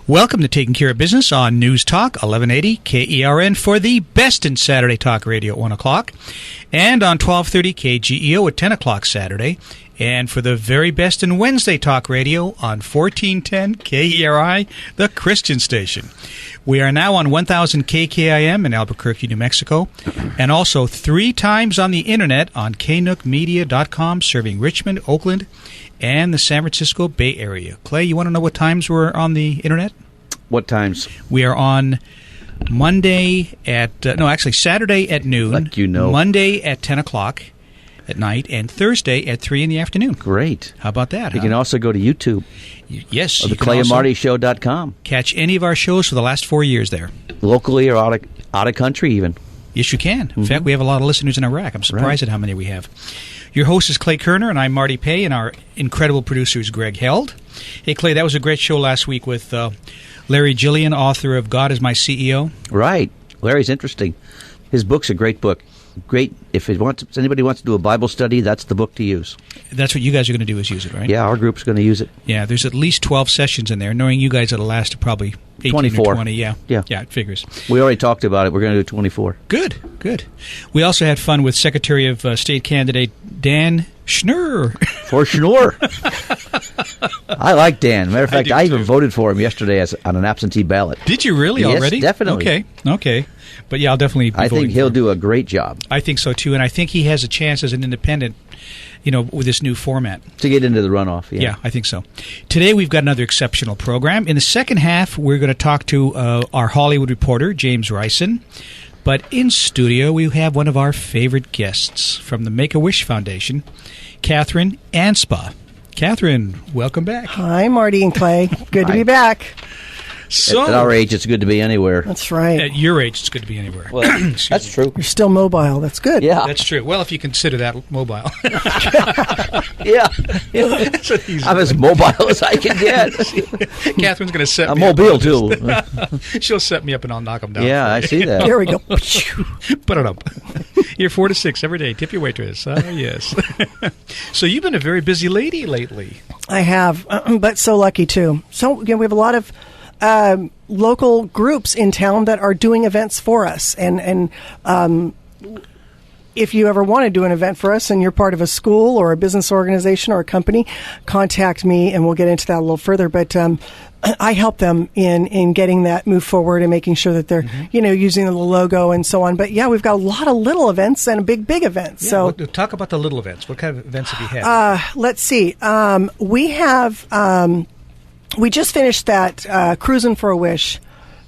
Welcome to Taking Care of Business on News Talk 1180 KERN for the best in Saturday Talk Radio at 1 o'clock and on 1230 KGEO at 10 o'clock Saturday, and for the very best in Wednesday Talk Radio on 1410 KERI, the Christian station. We are now on 1000 KKIM in Albuquerque, New Mexico, and also 3 times on the internet on knookmedia.com, serving Richmond, Oakland, and the San Francisco Bay Area. Clay, you want to know what times we're on the internet? What times? We are on Monday at, Saturday at noon. Like you know. Monday at 10 o'clock at night, and Thursday at 3 in the afternoon. Great. How about that? You can also go to YouTube. Yes. Or the ClayandMartyShow.com. Catch any of our shows for the last 4 years there. Locally or out of country even. Yes, you can. In fact, we have a lot of listeners in Iraq. I'm surprised at how many we have. Your host is Clay Koerner, and I'm Marty Pay, and our incredible producer is Greg Held. Hey, Clay, that was a great show last week with Larry Gillian, author of God is My CEO. Right. Larry's interesting. His book's a great book. Great. If anybody wants to do a Bible study, that's the book to use. That's what you guys are going to do, is use it, right? Yeah, our group's going to use it. Yeah, there's at least 12 sessions in there. Knowing you guys, it'll last probably 18 24. or 20. Yeah, it figures. We already talked about it. We're going to do 24. Good. We also had fun with Secretary of State candidate Dan Schnurr. For Schnurr. I like Dan. Matter of fact, I even voted for him yesterday on an absentee ballot. Did you really already? Yes, definitely. Okay. But yeah, I'll definitely be I think he'll do a great job. I think so, too. And I think he has a chance as an independent, with this new format. To get into the runoff, Yeah, I think so. Today we've got another exceptional program. In the second half, we're going to talk to our Hollywood reporter, James Rison. But in studio, we have one of our favorite guests from the Make-A-Wish Foundation, Catherine Anspach. Catherine, welcome back. Hi, Marty and Clay. Good to be back. So, at our age, it's good to be anywhere. That's right. At your age, it's good to be anywhere. Well, that's true. You're still mobile. That's good. Yeah. That's true. Well, if you consider that mobile. Yeah. I'm as mobile as I can get. Catherine's going to set I'm me up. I'm mobile, too. She'll set me up and I'll knock them down. Yeah, I see that. There we go. Put it up. You're 4 to 6 every day. Tip your waitress. Yes. So you've been a very busy lady lately. I have, but so lucky, too. So, we have a lot of local groups in town that are doing events for us. And if you ever want to do an event for us and you're part of a school or a business organization or a company, contact me and we'll get into that a little further. But I help them in getting that move forward and making sure that they're, using the logo and so on. But yeah, we've got a lot of little events and a big event. Yeah, so talk about the little events. What kind of events have you had? Let's see. We have... we just finished that Cruisin' for a Wish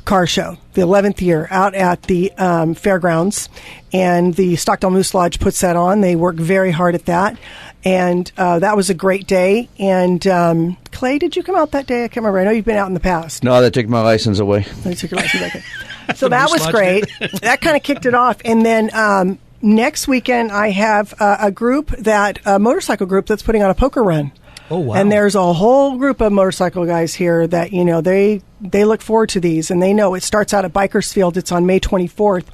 car show, the 11th year, out at the fairgrounds. And the Stockdale Moose Lodge puts that on. They work very hard at that. And that was a great day. And Clay, did you come out that day? I can't remember. I know you've been out in the past. No, they took my license away. They took your license away. So that was great. That kind of kicked it off. And then next weekend, I have a motorcycle group that's putting on a poker run. Oh, wow. And there's a whole group of motorcycle guys here that, they look forward to these. And they know it starts out at Bikersfield. It's on May 24th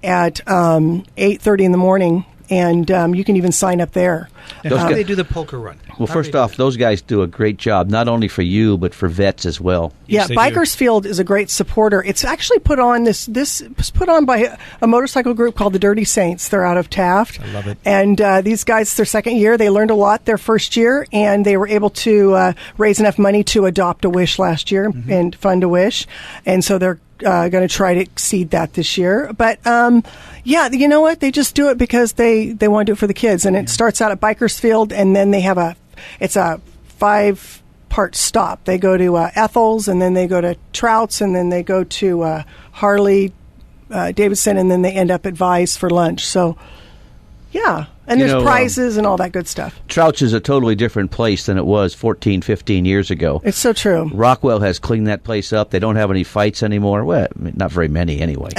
at 8:30 in the morning. And you can even sign up there. Now, how do they do the poker run? Well, first off, those guys do a great job, not only for you, but for vets as well. Yes, yeah, Bikersfield is a great supporter. It's actually put on, this was put on by a motorcycle group called the Dirty Saints. They're out of Taft. I love it. And these guys, it's their second year. They learned a lot their first year, and they were able to raise enough money to adopt a wish last year and fund a wish. And so they're going to try to exceed that this year. But, yeah, you know what? They just do it because they want to do it for the kids. And it starts out at Bikersfield, and then they have it's a 5-part stop. They go to Ethel's, and then they go to Trout's, and then they go to Harley Davidson, and then they end up at Vi's for lunch. So, yeah. And there's prizes and all that good stuff. Trout's is a totally different place than it was 14, 15 years ago. It's so true. Rockwell has cleaned that place up. They don't have any fights anymore. Well, not very many anyway.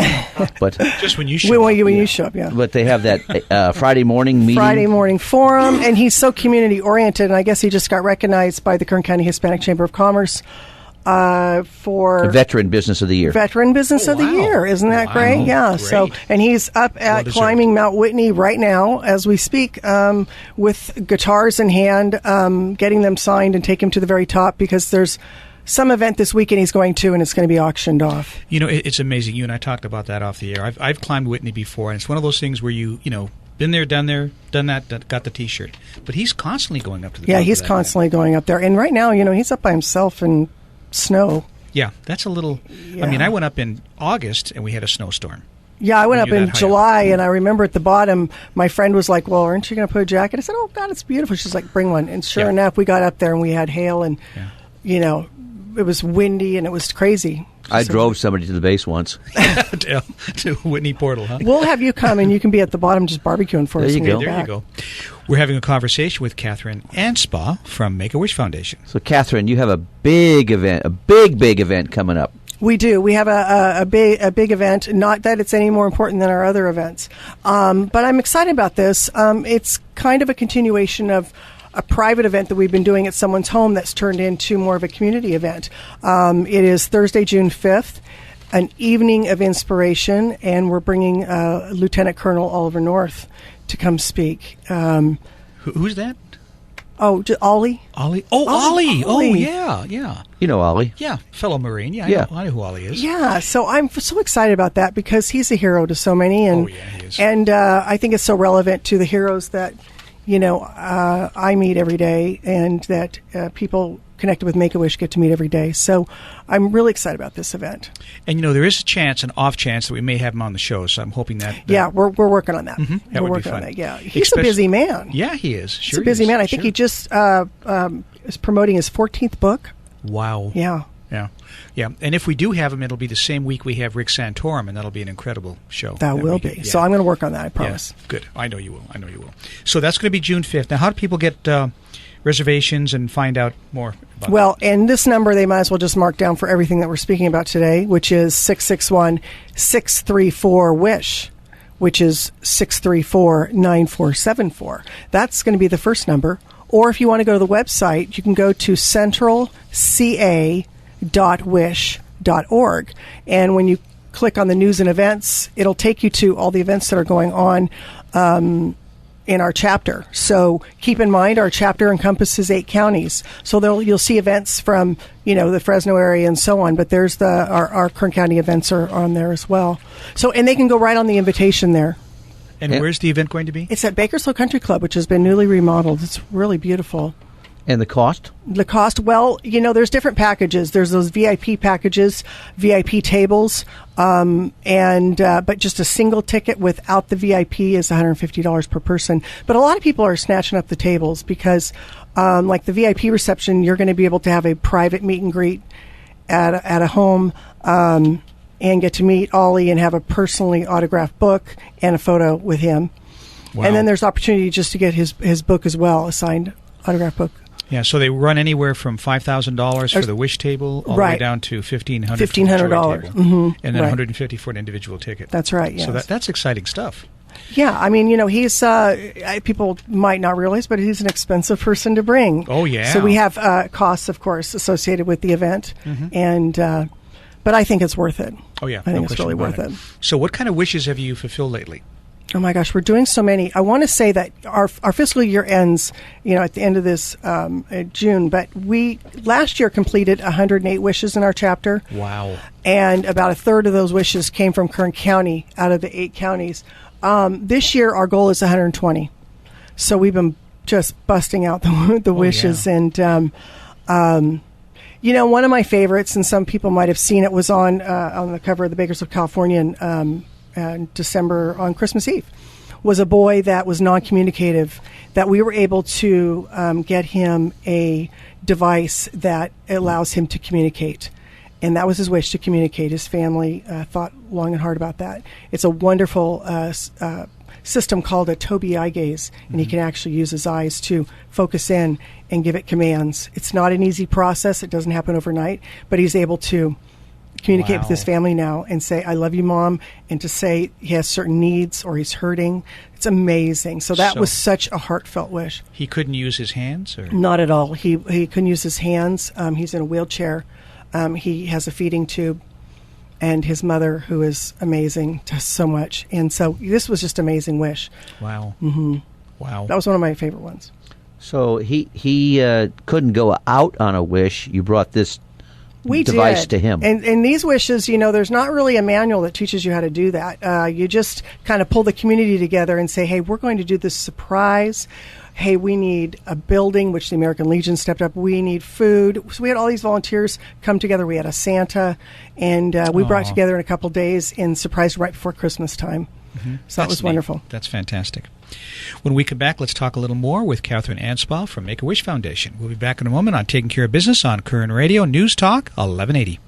But just when you show up. When you show up, yeah. But they have that Friday morning meeting. Friday morning forum, and he's so community-oriented, and I guess he just got recognized by the Kern County Hispanic Chamber of Commerce for Veteran Business of the Year. Veteran Business of the Year. Isn't that great? Yeah. Great. So, and he's up at climbing Mount Whitney right now as we speak, with guitars in hand, getting them signed and take him to the very top, because there's some event this weekend he's going to, and it's going to be auctioned off. You know, it's amazing. You and I talked about that off the air. I've climbed Whitney before, and it's one of those things where you know, been there, done that, got the T-shirt. But he's constantly going up to the top. Yeah, he's constantly going up there. And right now, you know, he's up by himself in snow. Yeah, that's a little... Yeah. I mean, I went up in August, and we had a snowstorm. Yeah, I went up in July, up. and I remember at the bottom, my friend was like, well, aren't you going to put a jacket? I said, oh, God, it's beautiful. She's like, bring one. And sure enough, we got up there, and we had hail, and, you know, it was windy, and it was crazy. I drove somebody to the base once. to Whitney Portal, huh? We'll have you come, and you can be at the bottom just barbecuing for us. There you go. There you go. We're having a conversation with Catherine Anspach from Make-A-Wish Foundation. So, Catherine, you have a big event, a big event coming up. We do. We have a big event. Not that it's any more important than our other events, but I'm excited about this. It's kind of a continuation of a private event that we've been doing at someone's home that's turned into more of a community event. It is Thursday, June 5th, an evening of inspiration, and we're bringing Lieutenant Colonel Oliver North to come speak. Who's that? Oh, Ollie. Ollie. Oh, Ollie. Oh, yeah. You know Ollie. Yeah, fellow Marine. Yeah, I know who Ollie is. Yeah, so I'm so excited about that because he's a hero to so many. And, he is. And I think it's so relevant to the heroes that, you know, I meet every day and that people connected with Make-A-Wish get to meet every day. So I'm really excited about this event. And, you know, there is a chance, an off chance, that we may have him on the show. So I'm hoping that... Yeah, we're working on that. That we're would working be fun. on that, yeah. He's a busy man. Yeah, he is. Sure, he's a busy man. I think he just is promoting his 14th book. Wow. Yeah. Yeah. And if we do have him, it'll be the same week we have Rick Santorum, and that'll be an incredible show. That will be. Yeah. So I'm going to work on that, I promise. Yeah. Good. I know you will. So that's going to be June 5th. Now, how do people get reservations and find out more about Well, and this number they might as well just mark down for everything that we're speaking about today, which is 661-634-WISH, which is 634-9474. That's going to be the first number. Or if you want to go to the website, you can go to centralca.wish.org. And when you click on the news and events, it'll take you to all the events that are going on in our chapter. So keep in mind, our chapter encompasses 8 counties. So you'll see events from, you know, the Fresno area and so on. But there's our Kern County events are on there as well. So, and they can go right on the invitation there. And where's the event going to be? It's at Bakersfield Country Club, which has been newly remodeled. It's really beautiful. And the cost? The cost, well, you know, there's different packages. There's those VIP packages, VIP tables, but just a single ticket without the VIP is $150 per person. But a lot of people are snatching up the tables because, like the VIP reception, you're going to be able to have a private meet and greet at a home and get to meet Ollie and have a personally autographed book and a photo with him. Wow. And then there's opportunity just to get his book as well, a signed autographed book. Yeah, so they run anywhere from $5,000 for the wish table all the way down to $1,500 $1,500. And then $150 for an individual ticket. That's right, yes. So that's exciting stuff. Yeah, I mean, you know, he's, people might not realize, but he's an expensive person to bring. Oh, yeah. So we have costs, of course, associated with the event, and but I think it's worth it. Oh, yeah. I think it's really worth it. So what kind of wishes have you fulfilled lately? Oh my gosh, we're doing so many. I want to say that our fiscal year ends, you know, at the end of this June. But we last year completed 108 wishes in our chapter. Wow! And about a third of those wishes came from Kern County out of the 8 counties. This year, our goal is 120. So we've been just busting out the wishes. Yeah. And you know, one of my favorites, and some people might have seen it, was on the cover of the Bakersfield Californian. December on Christmas Eve, was a boy that was non-communicative, that we were able to get him a device that allows him to communicate. And that was his wish, to communicate. His family thought long and hard about that. It's a wonderful system called a Tobii eye gaze, and he can actually use his eyes to focus in and give it commands. It's not an easy process. It doesn't happen overnight, but he's able to communicate with his family now and say, I love you, Mom, and to say he has certain needs or he's hurting. It's amazing. So that was such a heartfelt wish. He couldn't use his hands? Or? Not at all. He couldn't use his hands. He's in a wheelchair. He has a feeding tube. And his mother, who is amazing, does so much. And so this was just an amazing wish. Wow. Mm-hmm. Wow. That was one of my favorite ones. So he couldn't go out on a wish. You brought this device to him. And these wishes, there's not really a manual that teaches you how to do that. You just kind of pull the community together and say, hey, we're going to do this surprise. Hey, we need a building, which the American Legion stepped up. We need food. So we had all these volunteers come together. We had a Santa, and we brought together in a couple days and surprised right before Christmas time. Mm-hmm. So that was wonderful. That's fantastic. When we come back, let's talk a little more with Catherine Anspach from Make-A-Wish Foundation. We'll be back in a moment on Taking Care of Business on Koerner Radio News Talk 1180.